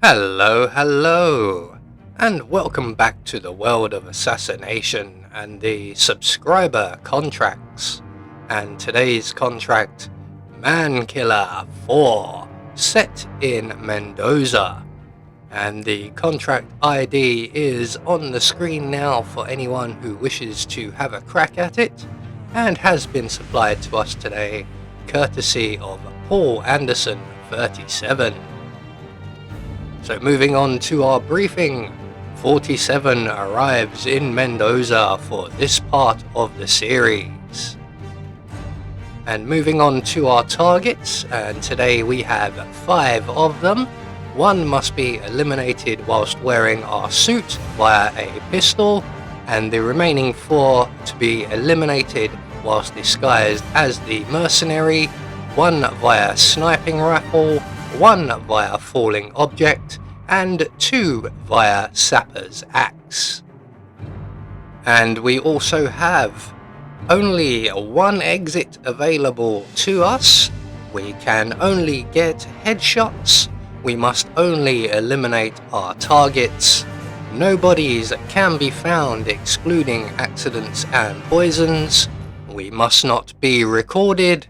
Hello, and welcome back to the world of assassination and the subscriber contracts. And today's contract, Man Killer 4, set in Mendoza. And the contract ID is on the screen now for anyone who wishes to have a crack at it, and has been supplied to us today, courtesy of Paul Anderson 37. So moving on to our briefing, 47 arrives in Mendoza for this part of the series. And moving on to our targets, and today we have 5 of them. 1 must be eliminated whilst wearing our suit via a pistol, and the remaining 4 to be eliminated whilst disguised as the mercenary, 1 via sniping rifle, 1 via falling object, and 2 via sapper's axe. And we also have only 1 exit available to us. We can only get headshots. We must only eliminate our targets. No bodies can be found excluding accidents and poisons. We must not be recorded.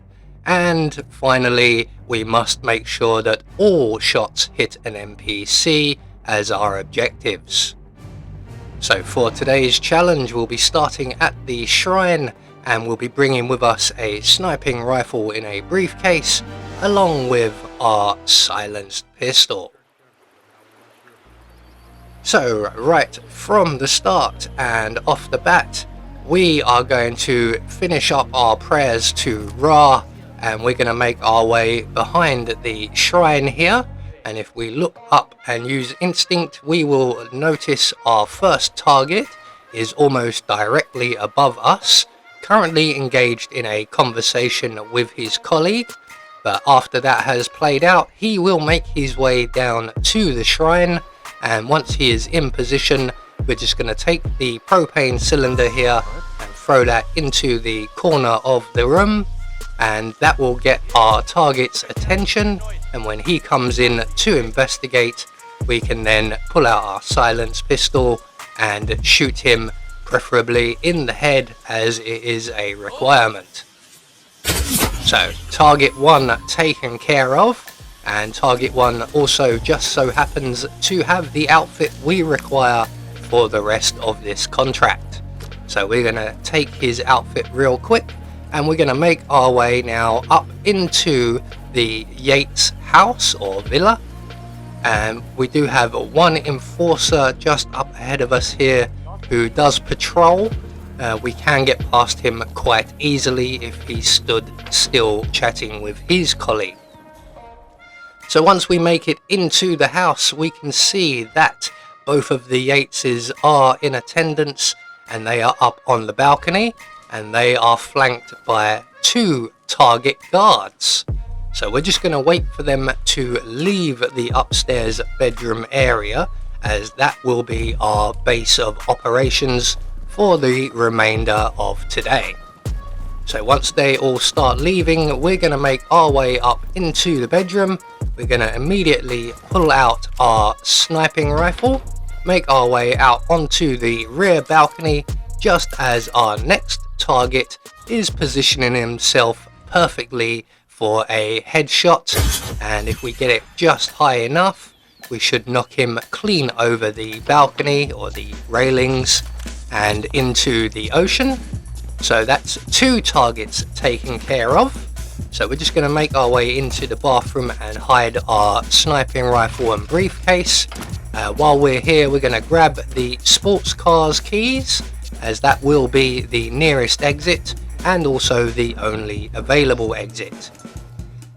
And finally, we must make sure that all shots hit an NPC as our objectives. So for today's challenge, we'll be starting at the shrine, and we'll be bringing with us a sniping rifle in a briefcase along with our silenced pistol. So right from the start and off the bat, we are going to finish up our prayers to Ra, and we're going to make our way behind the shrine here. And if we look up and use instinct, we will notice our first target is almost directly above us, currently engaged in a conversation with his colleague. But after that has played out, he will make his way down to the shrine, and once he is in position, we're just going to take the propane cylinder here and throw that into the corner of the room, and that will get our target's attention. And when he comes in to investigate, we can then pull out our silenced pistol and shoot him, preferably in the head, as it is a requirement. So target 1 taken care of, and target 1 also just so happens to have the outfit we require for the rest of this contract. So we're going to take his outfit real quick, and we're going to make our way now up into the Yates house or villa. And we do have 1 enforcer just up ahead of us here who does patrol. We can get past him quite easily if he stood still chatting with his colleague. So once we make it into the house, we can see that both of the Yateses are in attendance, and they are up on the balcony, and they are flanked by 2 target guards. So we're just going to wait for them to leave the upstairs bedroom area, as that will be our base of operations for the remainder of today. So once they all start leaving, we're going to make our way up into the bedroom. We're going to immediately pull out our sniping rifle, make our way out onto the rear balcony, just as our next target is positioning himself perfectly for a headshot. And if we get it just high enough, we should knock him clean over the balcony or the railings and into the ocean. So that's 2 targets taken care of. So we're just going to make our way into the bathroom and hide our sniping rifle and briefcase. While we're here, we're going to grab the sports car's keys, as that will be the nearest exit and also the only available exit.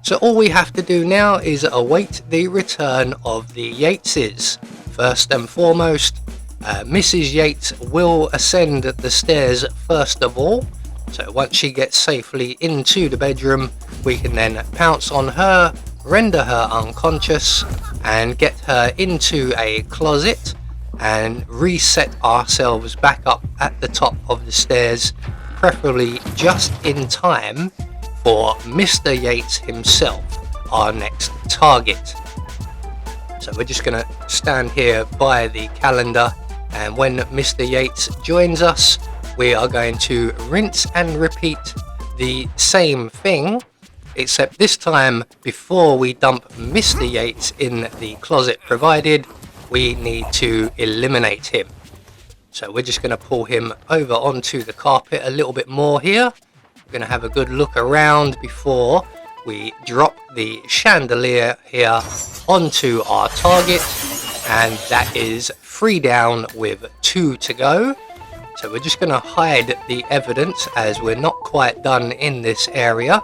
So all we have to do now is await the return of the Yateses. First and foremost, Mrs. Yates will ascend the stairs first of all. So once she gets safely into the bedroom, we can then pounce on her, render her unconscious, and get her into a closet and reset ourselves back up at the top of the stairs, preferably just in time for Mr. Yates himself, our next target. So we're just going to stand here by the calendar, and when Mr. Yates joins us, we are going to rinse and repeat the same thing, except this time, before we dump Mr. Yates in the closet provided, we need to eliminate him. So we're just going to pull him over onto the carpet a little bit more here. We're going to have a good look around before we drop the chandelier here onto our target, and that is 3 down with 2 to go. So we're just going to hide the evidence as we're not quite done in this area.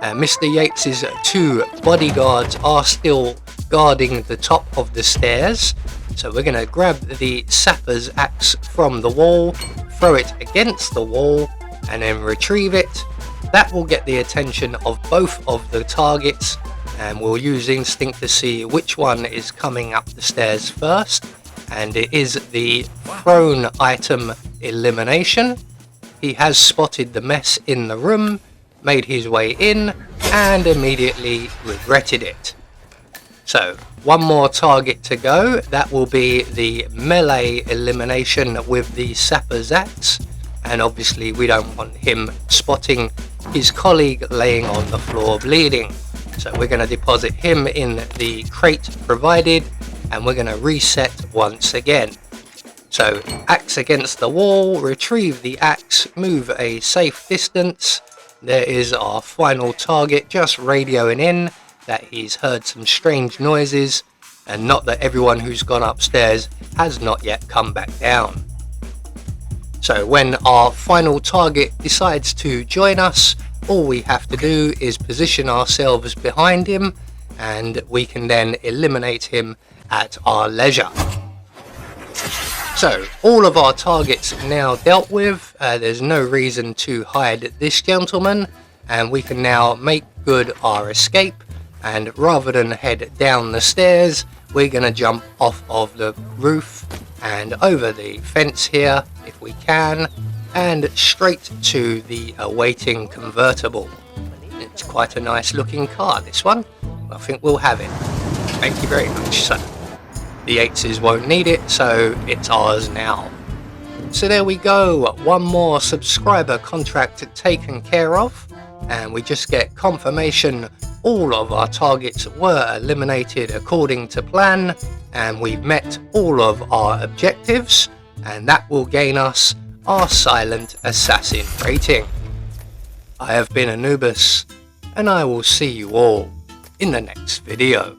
Mr. Yates's 2 bodyguards are still guarding the top of the stairs. So we're going to grab the sapper's axe from the wall, throw it against the wall, and then retrieve it. That will get the attention of both of the targets, and we'll use instinct to see which one is coming up the stairs first. And it is the thrown item elimination. He has spotted the mess in the room, made his way in, and immediately regretted it. So, one more target to go. That will be the melee elimination with the sapper's axe. And obviously we don't want him spotting his colleague laying on the floor bleeding. So we're going to deposit him in the crate provided, and we're going to reset once again. So axe against the wall, retrieve the axe, move a safe distance. There is our final target just radioing in that he's heard some strange noises, and not that everyone who's gone upstairs has not yet come back down. So when our final target decides to join us, all we have to do is position ourselves behind him, and we can then eliminate him at our leisure. So all of our targets now dealt with. There's no reason to hide this gentleman, and we can now make good our escape. And rather than head down the stairs, we're going to jump off of the roof and over the fence here if we can, and straight to the awaiting convertible. It's quite a nice looking car, this one. I think we'll have it. Thank you very much. So the Yateses won't need it, so it's ours now. So there we go, one more subscriber contract taken care of, and we just get confirmation all of our targets were eliminated according to plan, and we've met all of our objectives, and that will gain us our Silent Assassin rating. I have been Anubis, and I will see you all in the next video.